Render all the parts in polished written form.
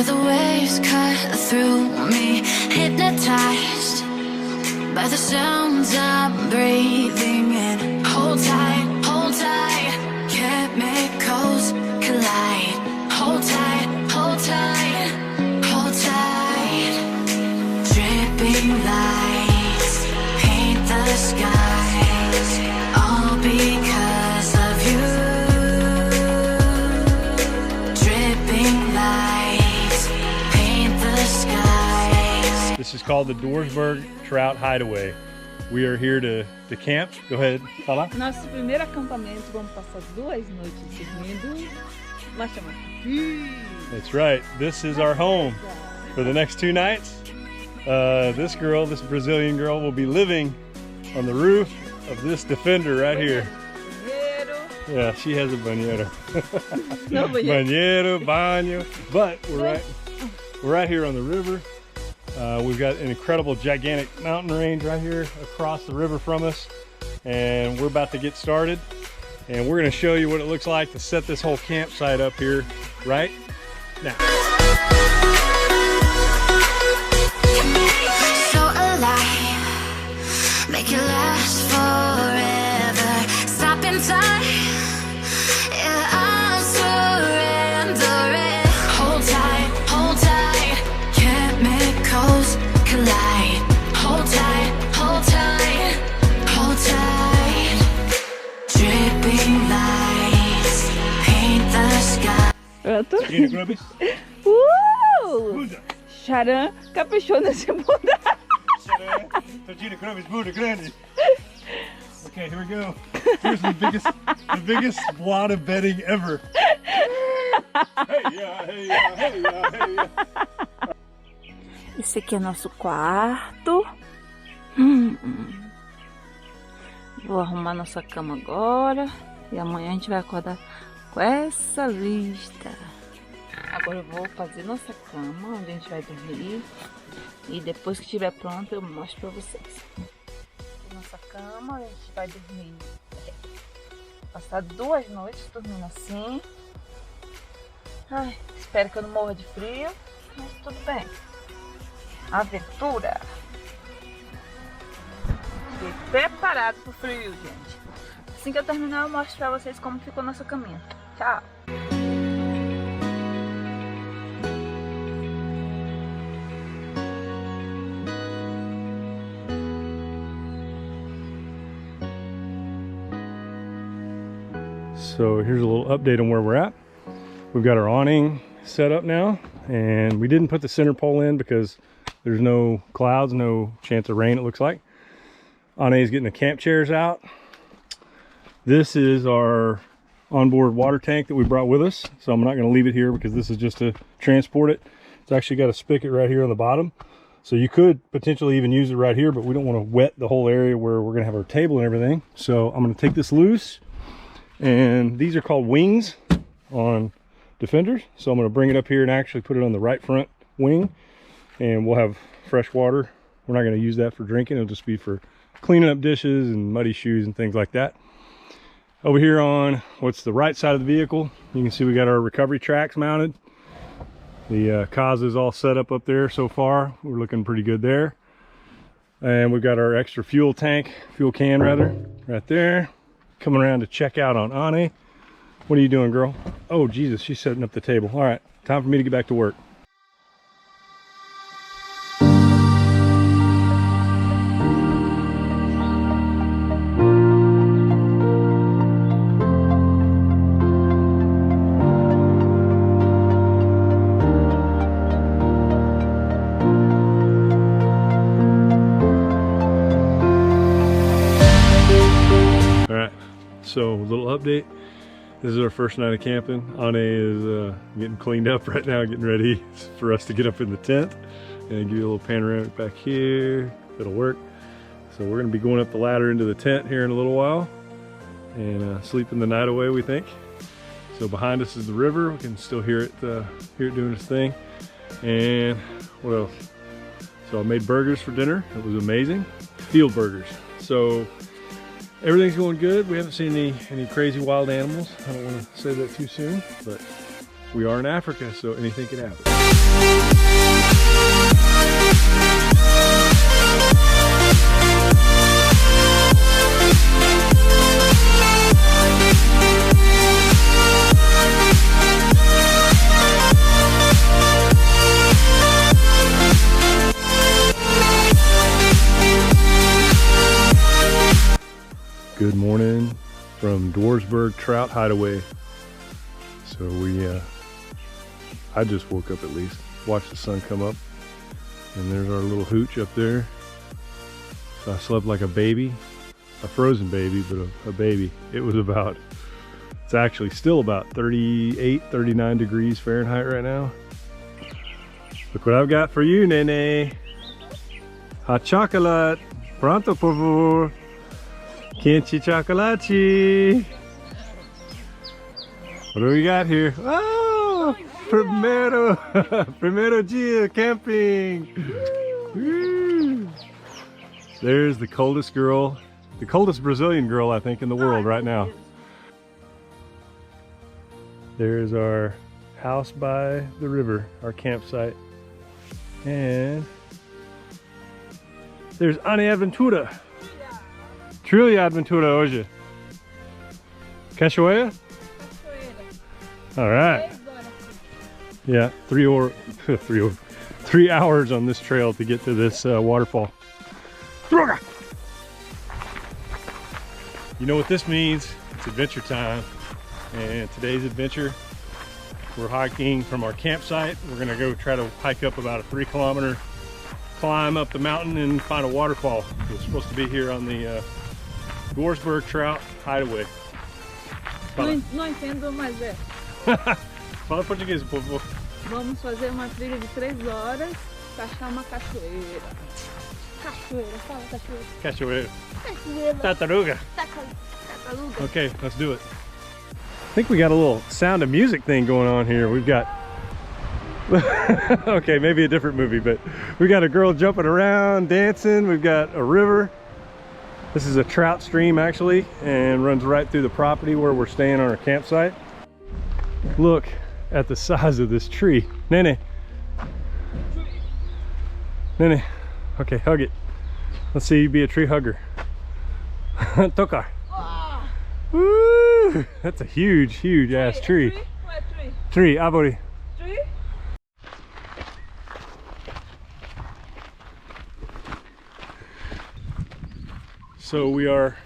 where the waves cut through me, hypnotized by the sounds I'm breathing in. Hold tight, chemicals collide. Hold tight, hold tight, hold tight. Dripping lights paint the skies, all because of you. Dripping lights paint the skies. This is called the Dorsberg Trout Hideaway. We are here to camp. Go ahead, fala. Nosso primeiro acampamento, vamos passar 2 noites dormindo. Lá chama. That's right. This is our home for the next 2 nights. This Brazilian girl, will be living on the roof of this Defender right here. Yeah, she has a banheiro. No Banheiro, banho. But we're right here on the river. We've got an incredible gigantic mountain range right here across the river from us, and we're about to get started, and we're going to show you what it looks like to set this whole campsite up here right now. So alive, make it last forever. Stop in time, yeah, I'm surrendering. Hold tight, chemicals collide. Hold tight, hold tight, hold tight. Dripping lights paint the sky. Pronto? Charan caprichou nesse bunda. Okay, here we go. Here's the biggest wad of bedding ever. Hey, yeah, hey, yeah, hey, yeah, hey, yeah. Esse aqui é nosso quarto. Vou arrumar nossa cama agora. E amanhã a gente vai acordar com essa vista. Agora eu vou fazer nossa cama, onde a gente vai dormir. E depois que estiver pronto eu mostro pra vocês. Nossa cama, a gente vai dormir. Passar 2 noites dormindo assim. Ai, espero que eu não morra de frio. Mas tudo bem. Aventura. Fiquei preparado pro frio, gente. Assim que eu terminar eu mostro pra vocês como ficou nossa caminha. Tchau. So here's a little update on where we're at. We've got our awning set up now, and we didn't put the center pole in because there's no clouds, no chance of rain, it looks like. Ana's getting the camp chairs out. This is our onboard water tank that we brought with us, so I'm not going to leave it here because this is just to transport it. It's actually got a spigot right here on the bottom, so you could potentially even use it right here, but we don't want to wet the whole area where we're going to have our table and everything. So I'm going to take this loose, and these are called wings on Defenders. So I'm going to bring it up here and actually put it on the right front wing, and we'll have fresh water. We're not going to use that for drinking. It'll just be for cleaning up dishes and muddy shoes and things like that. Over here on what's the right side of the vehicle, you can see we got our recovery tracks mounted. The Kaza is all set up there so far. We're looking pretty good there. And we've got our extra fuel can right there. Coming around to check out on Ane. What are you doing, girl? Oh, Jesus, she's setting up the table. All right, time for me to get back to work. So, a little update. This is our first night of camping. Ane is getting cleaned up right now, getting ready for us to get up in the tent. And give you a little panoramic back here. It'll work. So we're going to be going up the ladder into the tent here in a little while and sleeping the night away, we think. So behind us is the river. We can still hear it doing its thing. And what else? So I made burgers for dinner. It was amazing. Field burgers. So everything's going good. We haven't seen any crazy wild animals. I don't want to say that too soon, but we are in Africa, so anything can happen. Good morning from Dwarsburg Trout Hideaway. So I just woke up at least, watched the sun come up, and there's our little hooch up there. So I slept like a baby, a frozen baby, but a baby. It's actually still about 38, 39 degrees Fahrenheit right now. Look what I've got for you, Nene. Hot chocolate, pronto por favor. Quente chocolate. What do we got here? Oh, primero dia camping. Woo. There's the coldest girl, the coldest Brazilian girl I think in the world right now. There's our house by the river, our campsite. And there's Ani Aventura. Trilha Aventura hoje. Cachoeira? All right. Yeah, 3 hours on this trail to get to this waterfall. You know what this means? It's adventure time. And today's adventure, we're hiking from our campsite. We're gonna go try to hike up about a 3-kilometer climb up the mountain and find a waterfall. We're supposed to be here on the Dwarsburg Trout Hideaway. Não entendo, mas é. Fala português, povo. Vamos fazer uma trilha de 3 horas pra achar uma cachoeira. Cachoeira, fala cachoeira. Cachoeira. Cachoeira. Tartaruga. Tartaruga. Okay, let's do it. I think we got a little Sound of Music thing going on here. We've got, okay, maybe a different movie, but we got a girl jumping around, dancing. We've got a river. This is a trout stream actually, and runs right through the property where we're staying on our campsite. Look at the size of this tree. Nene. Nene. Okay, hug it. Let's see you be a tree hugger. Tocar. Woo! That's a huge, huge ass tree. Tree, árvore. Tree? So we are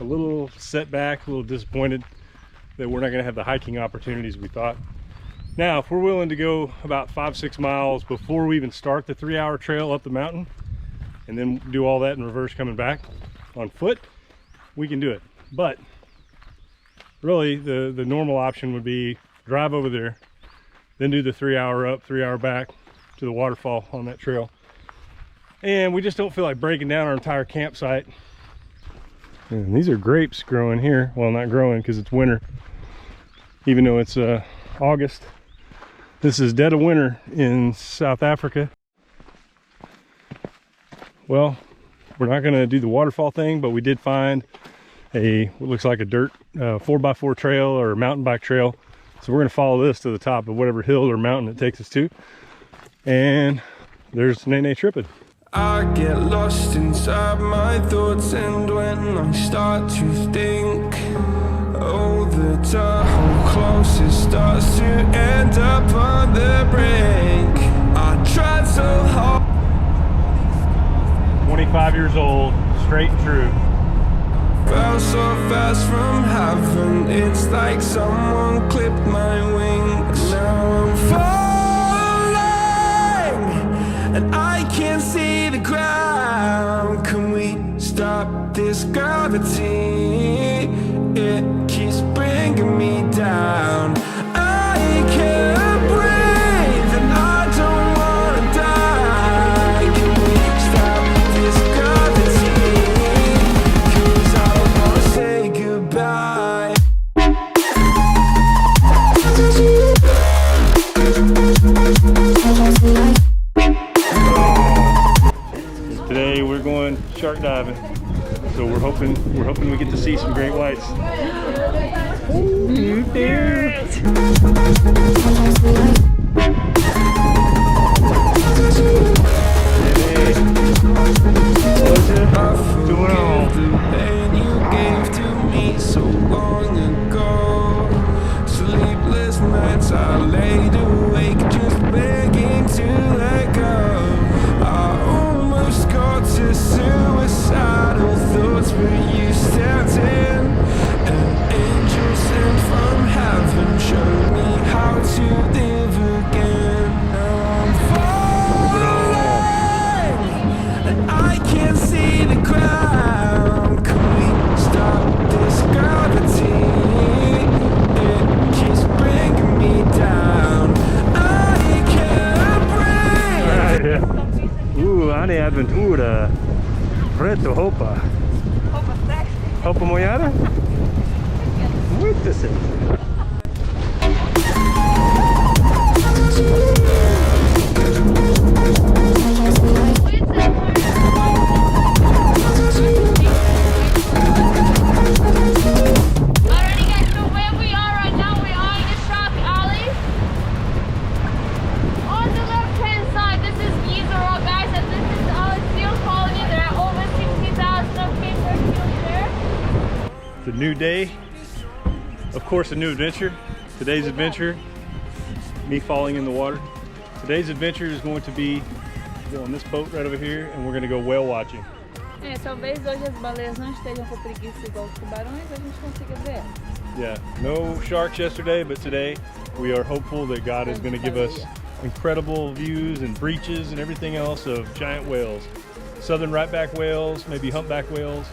a little set back, a little disappointed that we're not going to have the hiking opportunities we thought. Now, if we're willing to go about 5-6 miles before we even start the 3-hour trail up the mountain, and then do all that in reverse coming back on foot, we can do it. But really, the normal option would be drive over there, then do the 3-hour up, 3-hour back to the waterfall on that trail. And we just don't feel like breaking down our entire campsite. And these are grapes growing here. Well, not growing because it's winter, even though it's August. This is dead of winter in South Africa. Well, we're not going to do the waterfall thing, but we did find what looks like a dirt 4x4 trail or mountain bike trail. So we're going to follow this to the top of whatever hill or mountain it takes us to. And there's Nene tripping. I get lost inside my thoughts, and when I start to think, oh, the tunnel closest starts to end up on the brink. I tried so hard. 25 years old, straight and true. Fell so fast from heaven, it's like someone clipped my wings. Now I'm falling, and I can't see the ground. Can we stop this gravity? It keeps bringing me down. I can't breathe, and I don't wanna die. Can we stop this gravity? 'Cause I don't wanna say goodbye. Today we're going shark diving, so we're hoping we get to see some great whites. Ooh, there. the pain you gave to me so long ago. Sleepless nights I laid awake just begging to let go. I almost got to suicidal thoughts, but you stepped in. An angel sent from heaven showed me how to live again. Now I'm falling and I can't see the ground. Can we stop this gravity? It keeps bringing me down. I can't breathe. Ane aventura. Preto roupa. Roupa sexy. Roupa molhada? Muito sexy. It's a new day, of course, a new adventure. Today's adventure, me falling in the water. Today's adventure is going to be go on this boat right over here, and we're going to go whale watching. Talvez hoje as baleias não estejam com preguiça igual os tubarões, a gente consiga ver. Yeah, no sharks yesterday, but today we are hopeful that God is going to give us incredible views and breaches and everything else of giant whales. Southern right-back whales, maybe humpback whales.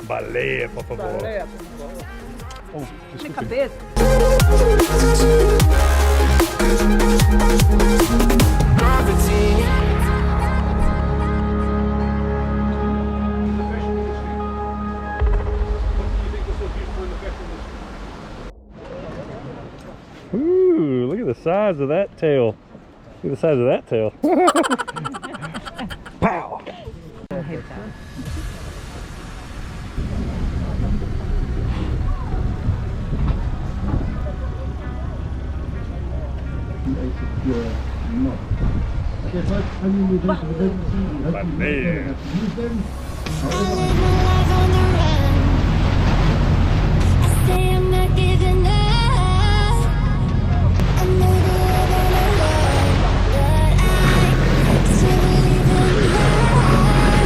Baleia, por favor. Baleia. Oh, Minha cabeça. Ooh, look at the size of that tail. Look at the size of that tail. Pow! Baleia.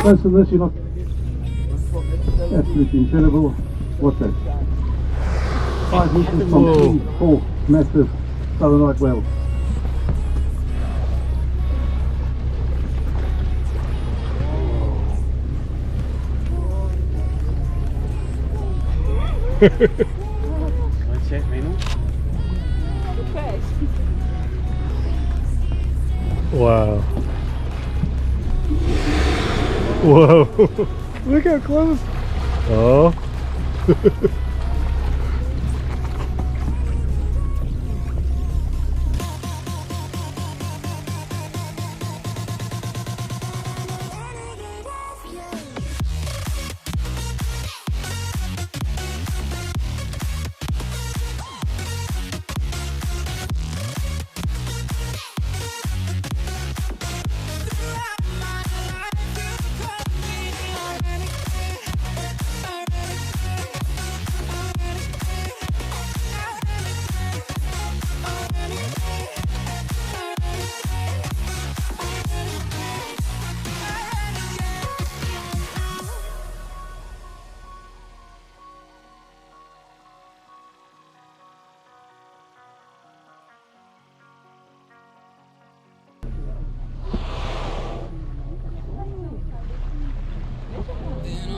Close to this, you're not absolutely incredible. What's that? 5 meters from 4 massive southern right whales. Wow. Whoa. Look how close. Oh.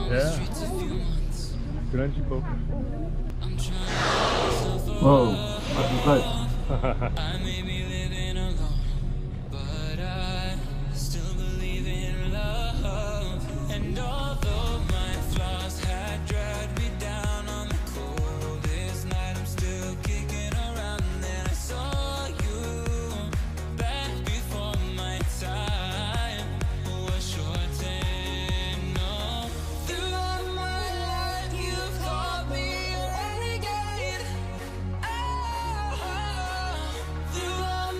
Yeah. Grande pouco. Whoa, that's great. I may be living alone, but I still believe in love. And although my flaws had dragged me down on the coldest night, I'm still kicking around. And then I saw you back before my time was shortened. No, throughout my life you've taught me a renegade. Throughout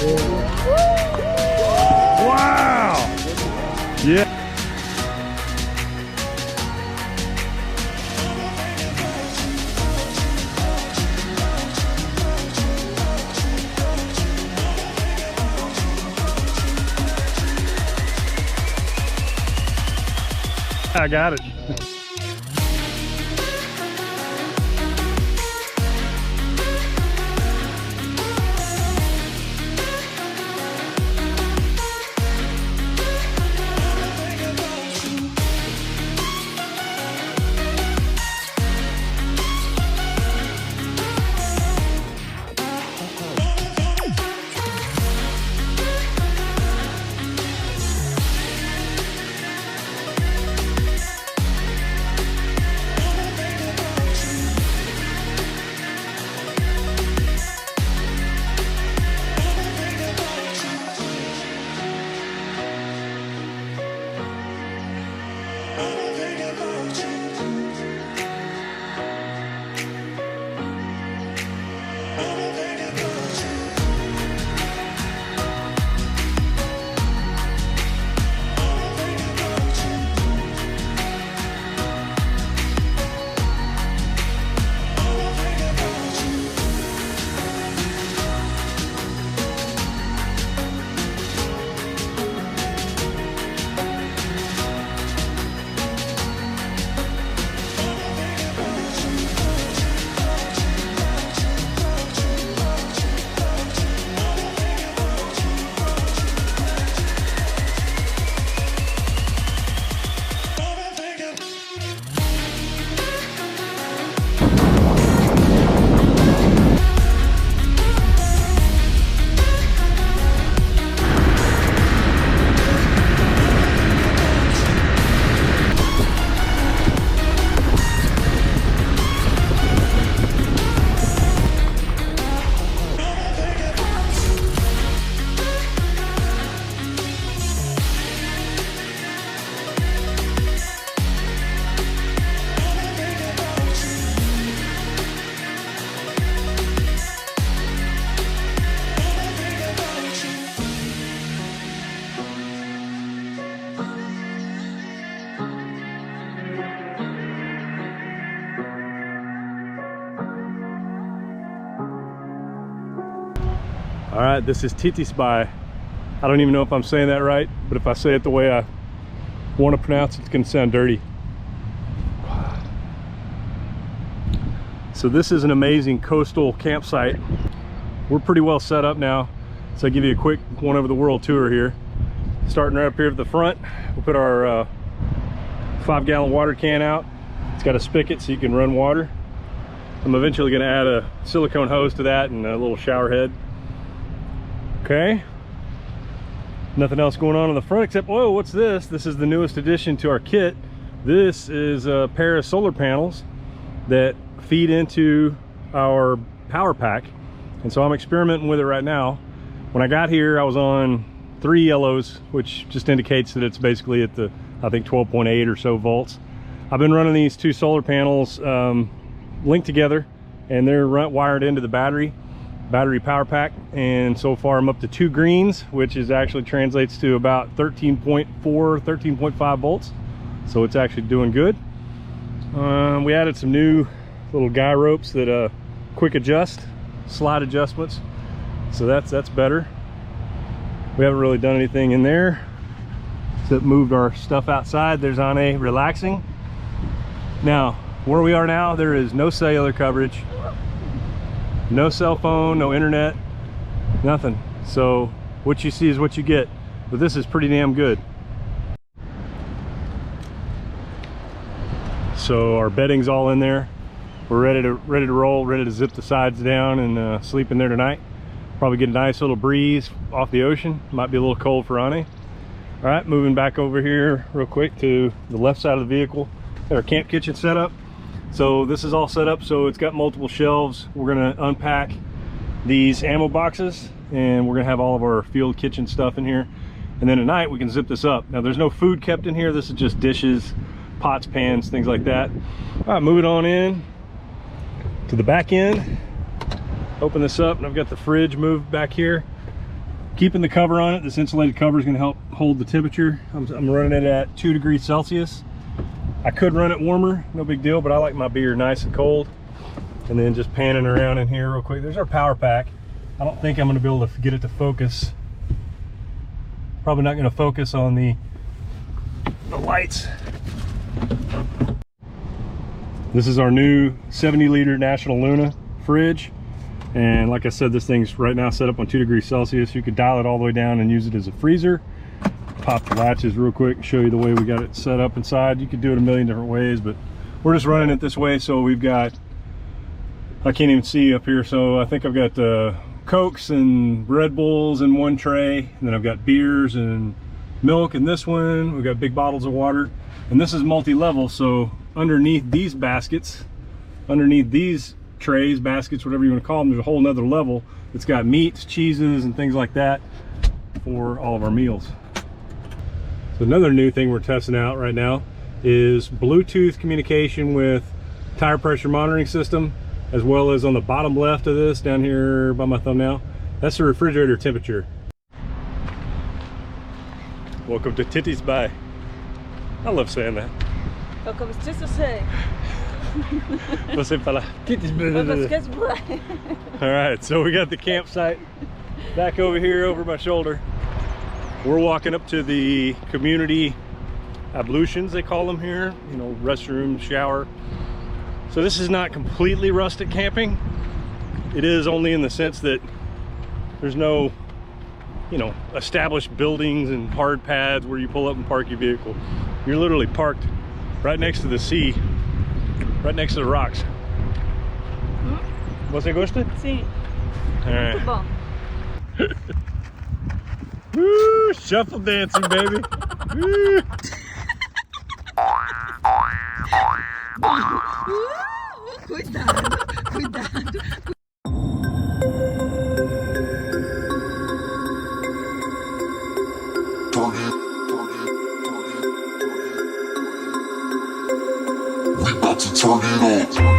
Wow! Yeah. I got it. All right, this is DJI. I don't even know if I'm saying that right, but if I say it the way I want to pronounce it, it's going to sound dirty. So this is an amazing coastal campsite. We're pretty well set up now. So I'll give you a quick one over the world tour here. Starting right up here at the front, we'll put our 5-gallon water can out. It's got a spigot so you can run water. I'm eventually going to add a silicone hose to that and a little shower head. Okay, nothing else going on the front except, oh, what's this? This is the newest addition to our kit. This is a pair of solar panels that feed into our power pack, and so I'm experimenting with it right now. When I got here, I was on 3 yellows, which just indicates that it's basically at the, I think, 12.8 or so volts. I've been running these 2 solar panels linked together, and they're wired into the battery power pack, and so far I'm up to 2 greens, which is actually translates to about 13.4 13.5 volts, so it's actually doing good. We added some new little guy ropes that quick adjust, slide adjustments, so that's better. We haven't really done anything in there except moved our stuff outside. There's Anne relaxing. Now where we are now, there is no cellular coverage, no cell phone, no internet, nothing. So what you see is what you get, but this is pretty damn good. So our bedding's all in there. We're ready to roll, ready to zip the sides down and sleep in there tonight. Probably get a nice little breeze off the ocean. Might be a little cold for Annie. All right, moving back over here real quick to the left side of the vehicle. Our camp kitchen setup. So this is all set up, so it's got multiple shelves. We're gonna unpack these ammo boxes, and we're gonna have all of our field kitchen stuff in here. And then at night we can zip this up. Now there's no food kept in here. This is just dishes, pots, pans, things like that. All right, moving on in to the back end. Open this up, and I've got the fridge moved back here. keeping the cover on it. This insulated cover is going to help hold the temperature. I'm running it at 2 degrees Celsius. I could run it warmer, no big deal, but I like my beer nice and cold. And then just panning around in here real quick. There's our power pack. I don't think I'm going to be able to get it to focus. Probably not going to focus on the lights. This is our new 70-liter National Luna fridge. And like I said, this thing's right now set up on 2 degrees Celsius. You could dial it all the way down and use it as a freezer. Pop the latches real quick, show you the way we got it set up inside. You could do it a million different ways, but we're just running it this way. So we've got, I can't even see up here, so I think I've got Cokes and Red Bulls in one tray, and then I've got beers and milk in this one. We've got big bottles of water, and this is multi-level. So underneath these baskets, underneath these trays, baskets, whatever you want to call them, there's a whole nother level that's got meats, cheeses, and things like that for all of our meals. So another new thing we're testing out right now is Bluetooth communication with tire pressure monitoring system, as well as on the bottom left of this down here by my thumbnail, that's the refrigerator temperature. Welcome to Titties By. I love saying that. Welcome to say. Você fala Titties By. All right, so we got the campsite back over here over my shoulder. We're walking up to the community ablutions, they call them here, you know, restroom, shower. So this is not completely rustic camping. It is only in the sense that there's no, you know, established buildings and hard pads where you pull up and park your vehicle. You're literally parked right next to the sea, right next to the rocks. Você gosta? Sim. All right. Muito bom. Woo, shuffle dancing, baby. Woo. Cuidado, cuidado. We about to turn it on.